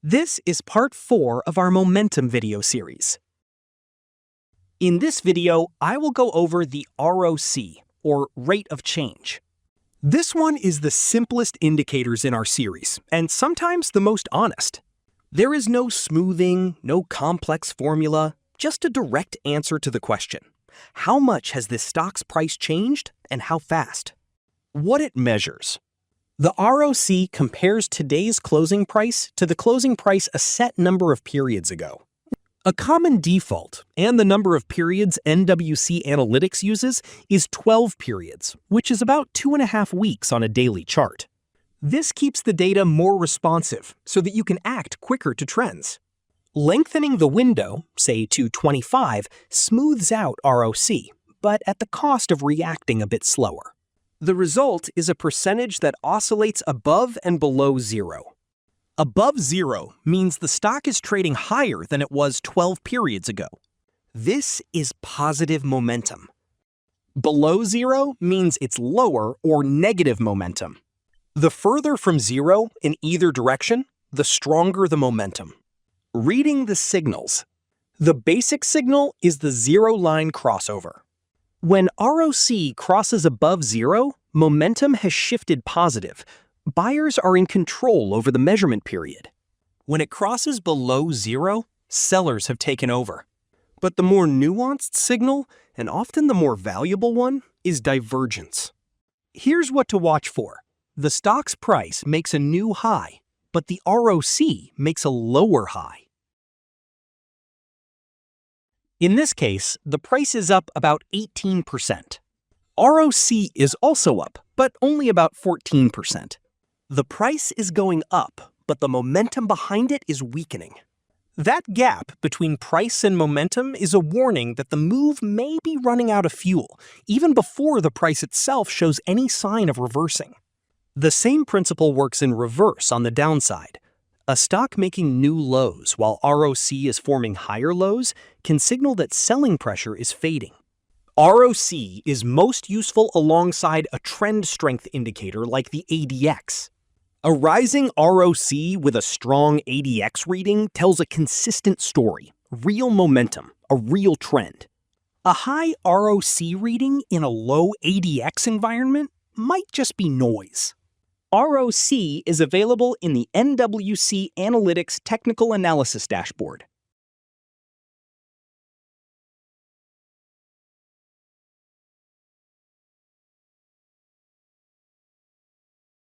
This is part 4 of our momentum video series. In this video, I will go over the ROC, or rate of change. This one is the simplest indicators in our series, and sometimes the most honest. There is no smoothing, no complex formula, just a direct answer to the question. How much has this stock's price changed, and how fast? What it measures. The ROC compares today's closing price to the closing price a set number of periods ago. A common default, and the number of periods NWC-Analytics uses, is 12 periods, which is about 2.5 weeks on a daily chart. This keeps the data more responsive so that you can act quicker to trends. Lengthening the window, say to 25, smooths out ROC, but at the cost of reacting a bit slower. The result is a percentage that oscillates above and below zero. Above zero means the stock is trading higher than it was 12 periods ago. This is positive momentum. Below zero means it's lower or negative momentum. The further from zero in either direction, the stronger the momentum. Reading the signals. The basic signal is the zero-line crossover. When ROC crosses above zero, momentum has shifted positive. Buyers are in control over the measurement period. When it crosses below zero, sellers have taken over. But the more nuanced signal, and often the more valuable one, is divergence. Here's what to watch for. The stock's price makes a new high, but the ROC makes a lower high. In this case, the price is up about 18%. ROC is also up, but only about 14%. The price is going up, but the momentum behind it is weakening. That gap between price and momentum is a warning that the move may be running out of fuel, even before the price itself shows any sign of reversing. The same principle works in reverse on the downside. A stock making new lows while ROC is forming higher lows can signal that selling pressure is fading. ROC is most useful alongside a trend strength indicator like the ADX. A rising ROC with a strong ADX reading tells a consistent story, real momentum, a real trend. A high ROC reading in a low ADX environment might just be noise. ROC is available in the NWC-Analytics Technical Analysis Dashboard.